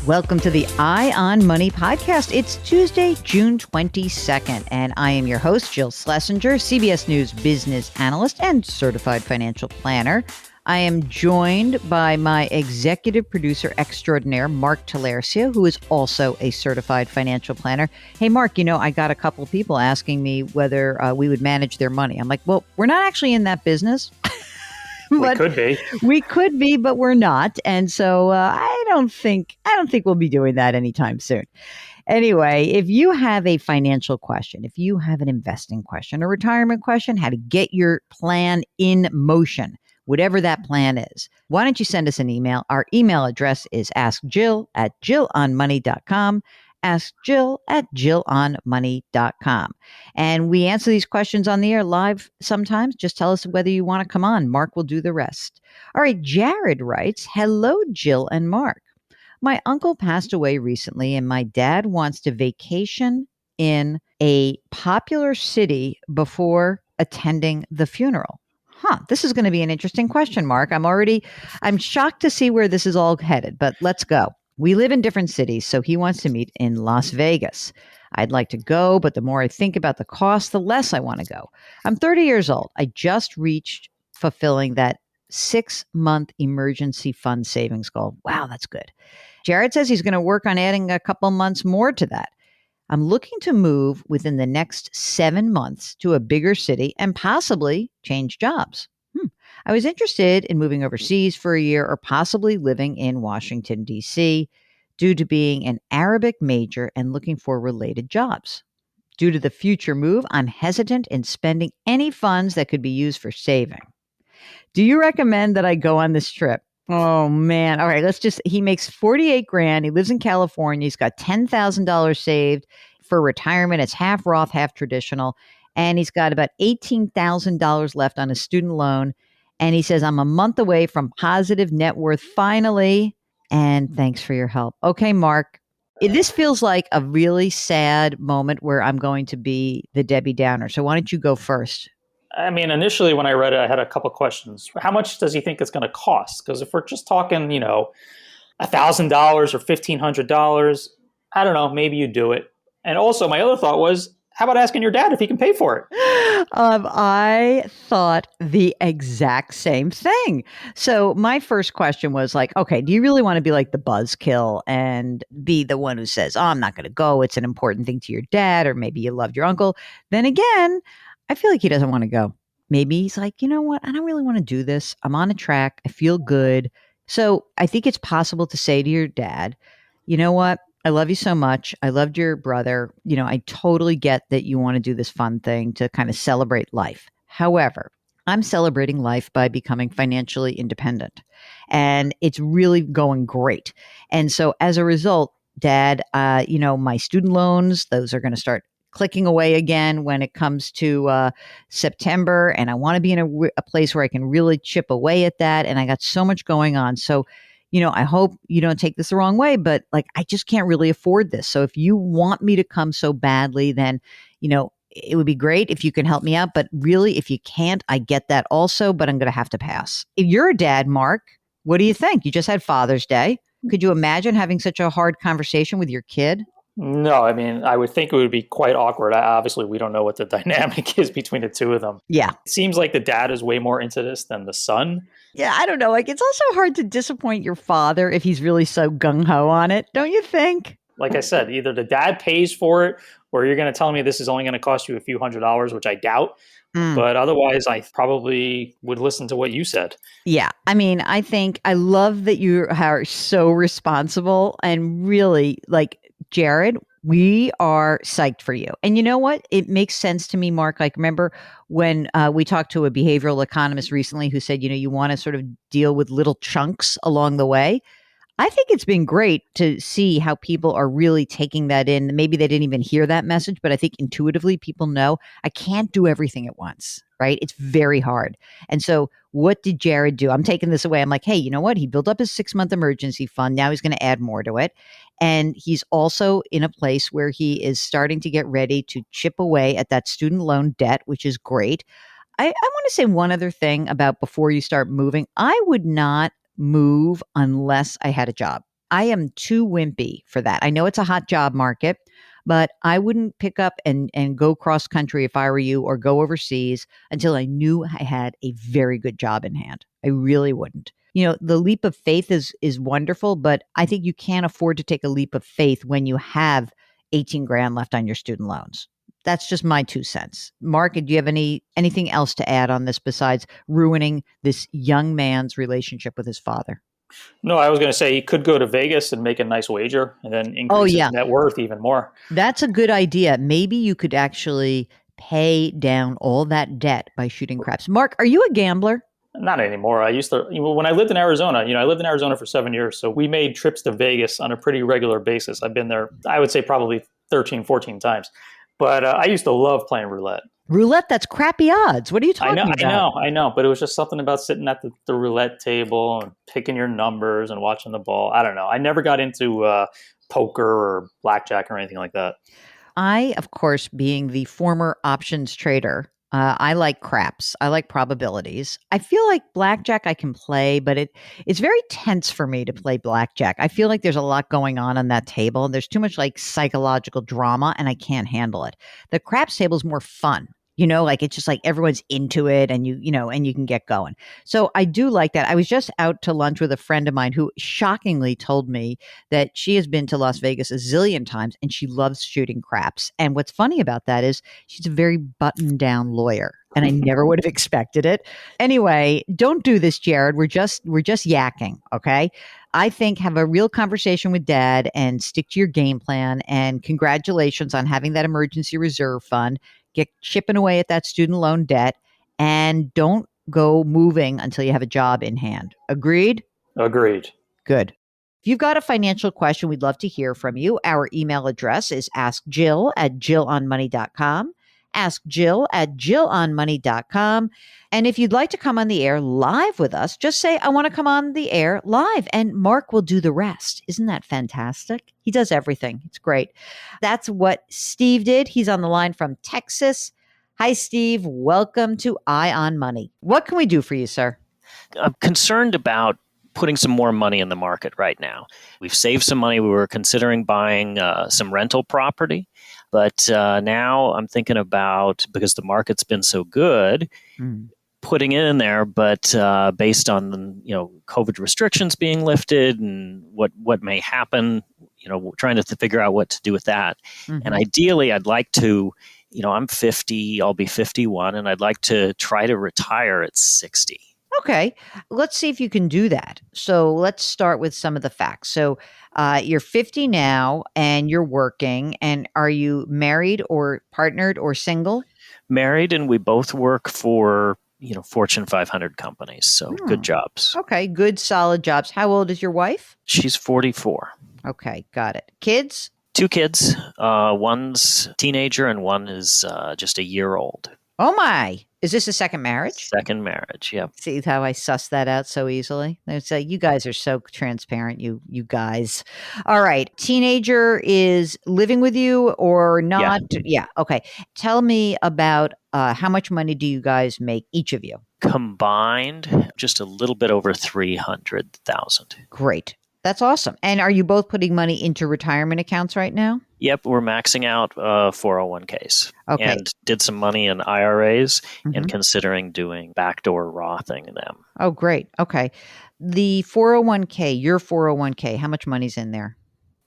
Welcome to the Eye on Money podcast. It's Tuesday, June 22nd, and I am your host, Jill Schlesinger, CBS News business analyst and certified financial planner. I am joined by my executive producer extraordinaire, Mark Talercia, who is also a certified financial planner. Hey, Mark, I got a couple of people asking me whether we would manage their money. I'm like, well, we're not actually in that business. We could be. We could be, but we're not. And so I don't think we'll be doing that anytime soon. Anyway, if you have a financial question, if you have an investing question, a retirement question, how to get your plan in motion, whatever that plan is, why don't you send us an email? Our email address is askjill@jillonmoney.com. askjill@jillonmoney.com. And we answer these questions on the air live sometimes. Just tell us whether you want to come on. Mark will do the rest. All right, Jared writes, hello, Jill and Mark. My uncle passed away recently, and my dad wants to vacation in a popular city before attending the funeral. This is going to be an interesting question, Mark. I'm shocked to see where this is all headed, but let's go. We live in different cities, so he wants to meet in Las Vegas. I'd like to go, but the more I think about the cost, the less I want to go. I'm 30 years old. I just reached fulfilling that 6-month emergency fund savings goal. Wow, that's good. Jared says he's going to work on adding a couple months more to that. I'm looking to move within the next 7 months to a bigger city and possibly change jobs. I was interested in moving overseas for a year or possibly living in Washington, D.C. due to being an Arabic major and looking for related jobs. Due to the future move, I'm hesitant in spending any funds that could be used for saving. Do you recommend that I go on this trip? Oh, man. All right, he makes $48,000. He lives in California. He's got $10,000 saved for retirement. It's half Roth, half traditional. And he's got about $18,000 left on his student loan. And he says, I'm a month away from positive net worth finally. And thanks for your help. Okay, Mark, this feels like a really sad moment where I'm going to be the Debbie Downer. So why don't you go first? I mean, initially when I read it, I had a couple questions. How much does he think it's going to cost? Because if we're just talking, $1,000 or $1,500, I don't know, maybe you do it. And also my other thought was, how about asking your dad if he can pay for it? I thought the exact same thing. So my first question was like, okay, do you really want to be like the buzzkill and be the one who says, oh, I'm not going to go. It's an important thing to your dad, or maybe you loved your uncle. Then again, I feel like he doesn't want to go. Maybe he's like, you know what? I don't really want to do this. I'm on a track. I feel good. So I think it's possible to say to your dad, you know what? I love you so much. I loved your brother. I totally get that you want to do this fun thing to kind of celebrate life. However, I'm celebrating life by becoming financially independent, and it's really going great. And so as a result, Dad, my student loans, those are going to start clicking away again when it comes to September. And I want to be in a place where I can really chip away at that. And I got so much going on. So I hope you don't take this the wrong way, but I just can't really afford this. So if you want me to come so badly, then, it would be great if you can help me out. But really, if you can't, I get that also, but I'm going to have to pass. If you're a dad, Mark, what do you think? You just had Father's Day. Could you imagine having such a hard conversation with your kid? No, I mean, I would think it would be quite awkward. Obviously, we don't know what the dynamic is between the two of them. Yeah. It seems like the dad is way more into this than the son. Yeah, I don't know. It's also hard to disappoint your father if he's really so gung-ho on it, don't you think? Like I said, either the dad pays for it or you're going to tell me this is only going to cost you a few $100s, which I doubt. But otherwise, I probably would listen to what you said. Yeah. I mean, I love that you are so responsible and really Jared, we are psyched for you. And you know what? It makes sense to me, Mark. Remember when we talked to a behavioral economist recently who said, you want to sort of deal with little chunks along the way. I think it's been great to see how people are really taking that in. Maybe they didn't even hear that message, but I think intuitively people know I can't do everything at once, right? It's very hard. And so what did Jared do? I'm taking this away. I'm like, hey, you know what? He built up his 6-month emergency fund. Now he's going to add more to it. And he's also in a place where he is starting to get ready to chip away at that student loan debt, which is great. I want to say one other thing about before you start moving. I would not move unless I had a job. I am too wimpy for that. I know it's a hot job market, but I wouldn't pick up and go cross country if I were you, or go overseas until I knew I had a very good job in hand. I really wouldn't. The leap of faith is wonderful, but I think you can't afford to take a leap of faith when you have 18 grand left on your student loans. That's just my 2 cents. Mark, do you have anything else to add on this besides ruining this young man's relationship with his father? No, I was going to say he could go to Vegas and make a nice wager and then Oh increase his yeah, net worth even more. that's a good idea. Maybe you could actually pay down all that debt by shooting craps. Mark, are you a gambler? Not anymore. I used to, when I lived in Arizona, I lived in Arizona for 7 years. So we made trips to Vegas on a pretty regular basis. I've been there, I would say probably 13, 14 times. But I used to love playing roulette. Roulette, that's crappy odds. What are you talking about? I know. But it was just something about sitting at the roulette table and picking your numbers and watching the ball. I don't know. I never got into poker or blackjack or anything like that. I, of course, being the former options trader, I like craps. I like probabilities. I feel like blackjack I can play, but it's very tense for me to play blackjack. I feel like there's a lot going on that table, and there's too much like psychological drama, and I can't handle it. The craps table is more fun. Like it's just like everyone's into it, and and you can get going. So I do like that. I was just out to lunch with a friend of mine who shockingly told me that she has been to Las Vegas a zillion times and she loves shooting craps. And what's funny about that is she's a very buttoned down lawyer. And I never would have expected it. Anyway, don't do this, Jared. We're just yakking, okay? I think have a real conversation with dad and stick to your game plan. And congratulations on having that emergency reserve fund. Get chipping away at that student loan debt, and don't go moving until you have a job in hand. Agreed? Agreed. Good. If you've got a financial question, we'd love to hear from you. Our email address is askjill@jillonmoney.com. Askjill@jillonmoney.com. And if you'd like to come on the air live with us, just say, I want to come on the air live, and Mark will do the rest. Isn't that fantastic? He does everything. It's great. That's what Steve did. He's on the line from Texas. Hi, Steve. Welcome to Eye on Money. What can we do for you, sir? I'm concerned about putting some more money in the market right now. We've saved some money. We were considering buying some rental property, but now I'm thinking about, because the market's been so good, putting it in there, but based on COVID restrictions being lifted and what may happen, trying to figure out what to do with that. Mm-hmm. And ideally, I'd like to, I'm 50, I'll be 51, and I'd like to try to retire at 60. Okay, let's see if you can do that. So let's start with some of the facts. So you're 50 now and you're working. And are you married or partnered or single? Married, and we both work for, Fortune 500 companies. So good jobs. Okay, good, solid jobs. How old is your wife? She's 44. Okay, got it. Kids? 2 kids. One's a teenager and one is just a year old. Oh my. Is this a second marriage? Second marriage, yeah. See how I suss that out so easily? It's like, you guys are so transparent, you guys. All right. Teenager is living with you or not? Yeah. Okay. Tell me about how much money do you guys make, each of you? Combined, just a little bit over 300,000. Great. That's awesome. And are you both putting money into retirement accounts right now? Yep, we're maxing out 401ks. Okay. And did some money in IRAs and considering doing backdoor Rothing them. Oh, great. Okay. The 401k, your 401k, how much money's in there?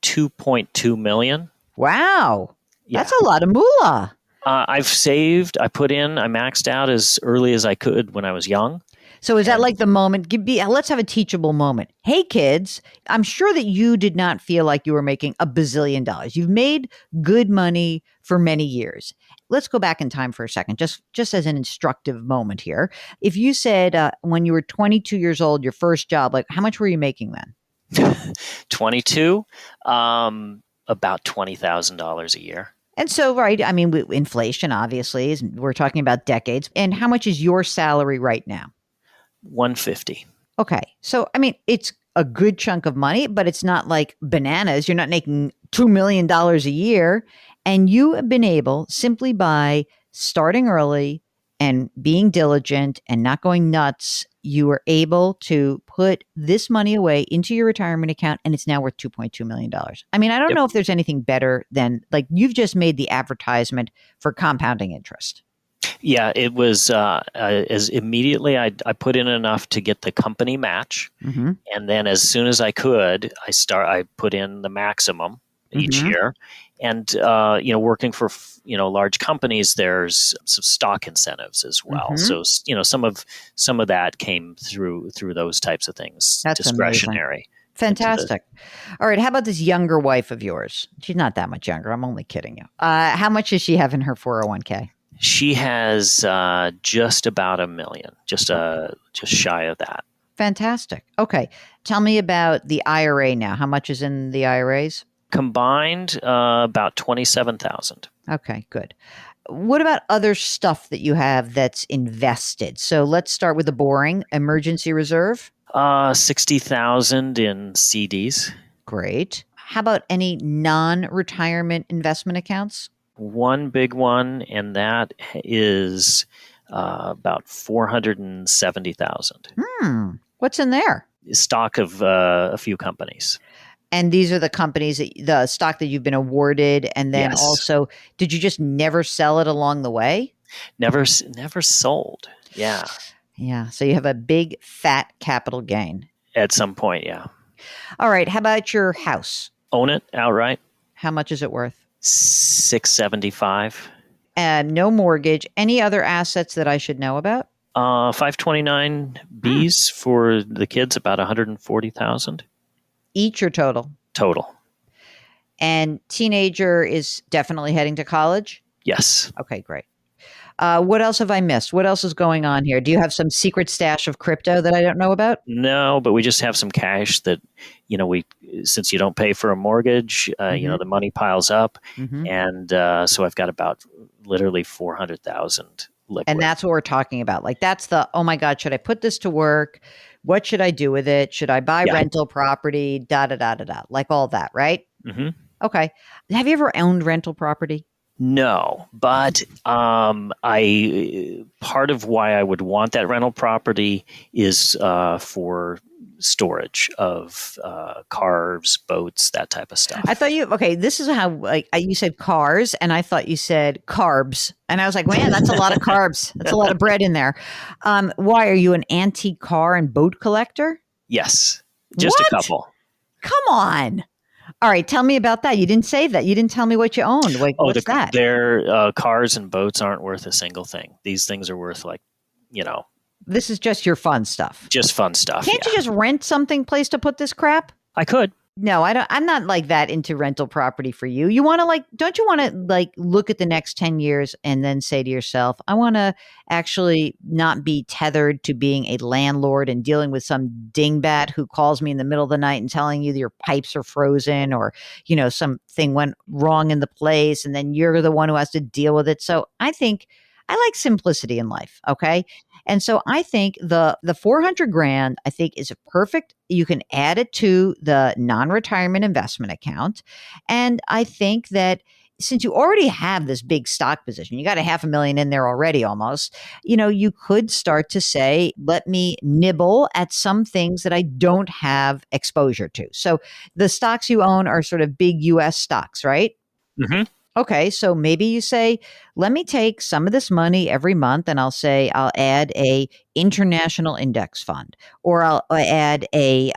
2.2 million. Wow. Yeah. That's a lot of moolah. I've saved, I maxed out as early as I could when I was young. So is that like the moment? Let's have a teachable moment. Hey, kids, I'm sure that you did not feel like you were making $1 bazillion. You've made good money for many years. Let's go back in time for a second, just as an instructive moment here. If you said when you were 22 years old, your first job, like how much were you making then? 22, about $20,000 a year. And so, right, I mean, inflation obviously we're talking about decades. And how much is your salary right now? 150. Okay. So, I mean, it's a good chunk of money, but it's not like bananas. You're not making $2 million a year. And you have been able, simply by starting early, and being diligent and not going nuts, you were able to put this money away into your retirement account, and it's now worth $2.2 million. I mean, I don't Yep. know if there's anything better than, like, you've just made the advertisement for compounding interest. Yeah, it was as immediately I put in enough to get the company match, Mm-hmm. and then as soon as I could, I put in the maximum each Mm-hmm. year. And working for large companies, there's some stock incentives as well. Mm-hmm. So some of that came through those types of things, That's amazing. discretionary. Fantastic. All right. How about this younger wife of yours? She's not that much younger. I'm only kidding you. How much does she have in her 401k? She has just about $1 million, just shy of that. Fantastic. Okay. Tell me about the IRA now. How much is in the IRAs? Combined, about 27,000. Okay, good. What about other stuff that you have that's invested? So let's start with the boring emergency reserve. 60,000 in CDs. Great. How about any non-retirement investment accounts? One big one, and that is about 470,000. What's in there? Stock of a few companies. And these are the companies the stock that you've been awarded, and then Yes. also, did you just never sell it along the way? Never sold. Yeah. Yeah. So you have a big fat capital gain. At some point, yeah. All right. How about your house? Own it outright. How much is it worth? $675. And no mortgage. Any other assets that I should know about? 529 Bs for the kids, about 140,000 Each or total? total. And teenager is definitely heading to college? Yes. Okay, great. What else have I missed? What else is going on here? Do you have some secret stash of crypto that I don't know about? No, but we just have some cash that, since you don't pay for a mortgage, the money piles up. Mm-hmm. And so I've got about literally 400,000 liquid. And that's what we're talking about. Like, that's the, oh my God, should I put this to work? What should I do with it? Should I buy rental property? Da, da, da, da, da. Like all that, right? Mm-hmm. Okay. Have you ever owned rental property? No, but I part of why I would want that rental property is for storage of cars, boats, that type of stuff. I thought this is how, you said cars, and I thought you said carbs. And I was like, man, that's a lot of carbs. That's a lot of bread in there. Why, are you an antique car and boat collector? Yes, just What? a couple. Come on. All right, tell me about that. You didn't say that. You didn't tell me what you owned. Like, what's that? Their cars and boats aren't worth a single thing. These things are worth This is just your fun stuff. Just fun stuff. Can't you just rent something place to put this crap? I could. No, I don't. I'm not like that into rental property for you. You want to don't you want to look at the next 10 years and then say to yourself, I want to actually not be tethered to being a landlord and dealing with some dingbat who calls me in the middle of the night and telling you that your pipes are frozen or, something went wrong in the place and then you're the one who has to deal with it. So I think I like simplicity in life. Okay. And so I think the 400 grand, I think, is perfect. You can add it to the non-retirement investment account. And I think that since you already have this big stock position, you got $500,000 in there already almost, you could start to say, let me nibble at some things that I don't have exposure to. So the stocks you own are sort of big US stocks, right? Mm-hmm. Okay, so maybe you say, let me take some of this money every month and I'll add a international index fund, or I'll add a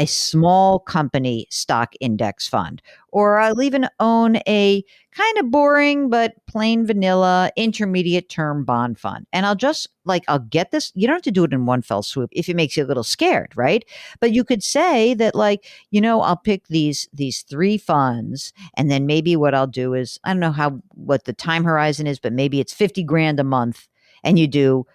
small company stock index fund, or I'll even own a kind of boring but plain vanilla intermediate term bond fund. And I'll just I'll get this. You don't have to do it in one fell swoop if it makes you a little scared, right? But you could say that I'll pick these three funds, and then maybe what I'll do is, I don't know what the time horizon is, but maybe it's 50 grand a month and you do,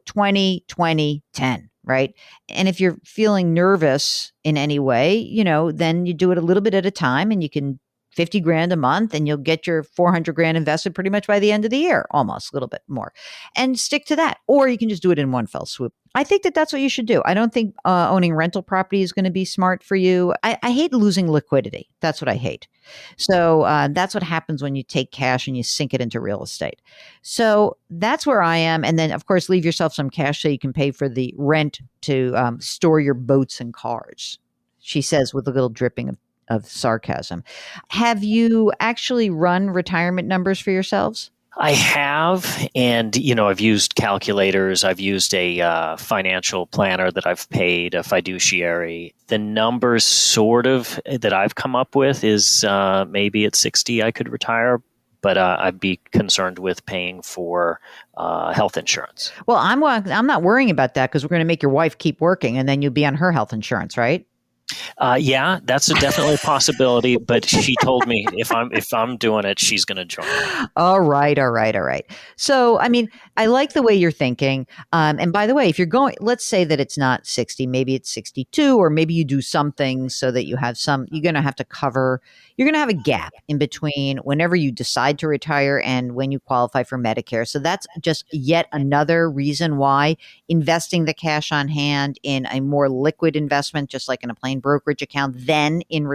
20, 20, 10, right? And if you're feeling nervous in any way, then you do it a little bit at a time and you can 50 grand a month and you'll get your 400 grand invested pretty much by the end of the year, almost a little bit more, and stick to that. Or you can just do it in one fell swoop. I think that that's what you should do. I don't think owning rental property is going to be smart for you. I hate losing liquidity. That's what I hate. So that's what happens when you take cash and you sink it into real estate. So that's where I am. And then, of course, leave yourself some cash so you can pay for the rent to store your boats and cars, she says with a little dripping of sarcasm. Have you actually run retirement numbers for yourselves? I have, and I've used calculators. I've used a financial planner that I've paid, a fiduciary. The numbers sort of that I've come up with is maybe at 60 I could retire, but I'd be concerned with paying for health insurance. Well, I'm not worrying about that because we're going to make your wife keep working, and then you'll be on her health insurance, right? Yeah, that's definitely a possibility. But she told me if I'm doing it, she's going to join me. All right. So, I mean, I like the way you're thinking. And by the way, if you're going, let's say that it's not 60, maybe it's 62, or maybe you do something so that you have you're going to have to cover. You're going to have a gap in between whenever you decide to retire and when you qualify for Medicare. So that's just yet another reason why investing the cash on hand in a more liquid investment, just like in a plain brokerage account, then in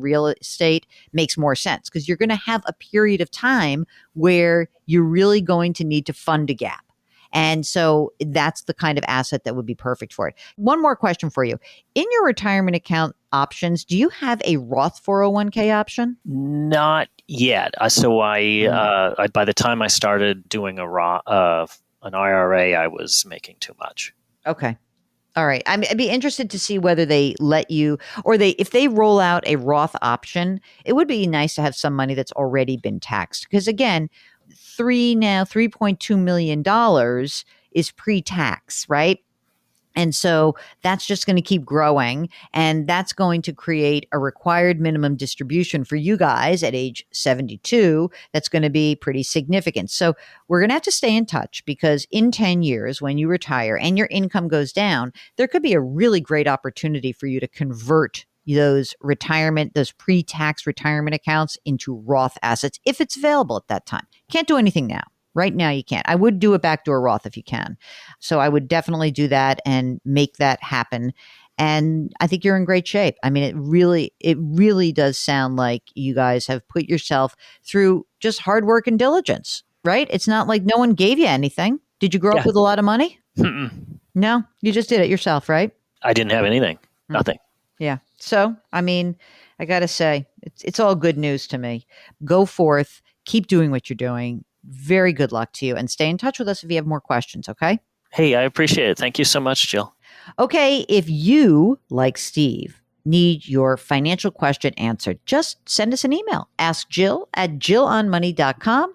real estate makes more sense, because you're going to have a period of time where you're really going to need to fund a gap. And so that's the kind of asset that would be perfect for it. One more question for you. In your retirement account options, do you have a Roth 401k option? Not yet. So I by the time I started doing an IRA, I was making too much. Okay. All right. I'd be interested to see whether they let you, or if they roll out a Roth option. It would be nice to have some money that's already been taxed. Because again, $3.2 million is pre-tax, right? And so that's just going to keep growing, and that's going to create a required minimum distribution for you guys at age 72. That's going to be pretty significant. So we're going to have to stay in touch, because in 10 years, when you retire and your income goes down, there could be a really great opportunity for you to convert those pre-tax retirement accounts into Roth assets if it's available at that time. Can't do anything now. Right now, you can't. I would do a backdoor Roth if you can. So I would definitely do that and make that happen. And I think you're in great shape. I mean, it really does sound like you guys have put yourself through just hard work and diligence, right? It's not like no one gave you anything. Did you grow up with a lot of money? Mm-mm. No, you just did it yourself, right? I didn't have anything. Nothing. Yeah. So, I mean, I got to say, it's all good news to me. Go forth, keep doing what you're doing. Very good luck to you, and stay in touch with us if you have more questions, okay? Hey, I appreciate it. Thank you so much, Jill. Okay, if you, like Steve, need your financial question answered, just send us an email. Ask Jill at jillonmoney.com.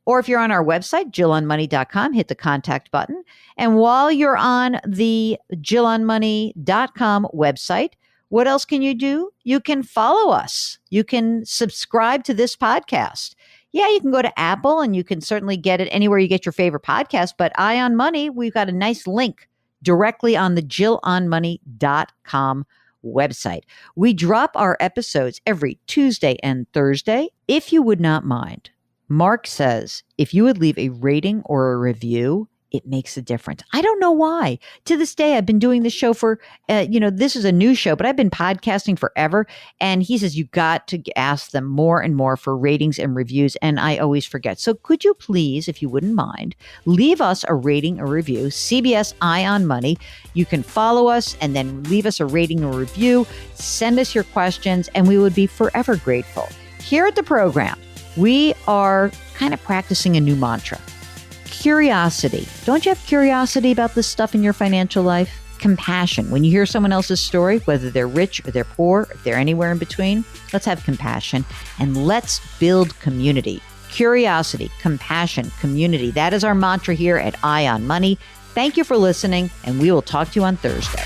Or if you're on our website, jillonmoney.com, hit the contact button. And while you're on the jillonmoney.com website, what else can you do? You can follow us. You can subscribe to this podcast. Yeah, you can go to Apple, and you can certainly get it anywhere you get your favorite podcast. But Eye on Money, we've got a nice link directly on the jillonmoney.com website. We drop our episodes every Tuesday and Thursday. If you would not mind, Mark says, if you would leave a rating or a review, it makes a difference. I don't know why. To this day, I've been doing this show for, this is a new show, but I've been podcasting forever. And he says, you got to ask them more and more for ratings and reviews. And I always forget. So could you please, if you wouldn't mind, leave us a rating or review, CBS Eye on Money. You can follow us and then leave us a rating or review. Send us your questions, and we would be forever grateful. Here at the program, we are kind of practicing a new mantra. Curiosity. Don't you have curiosity about this stuff in your financial life? Compassion. When you hear someone else's story, whether they're rich or they're poor, if they're anywhere in between, let's have compassion, and let's build community. Curiosity, compassion, community. That is our mantra here at Eye on Money. Thank you for listening, and we will talk to you on Thursday.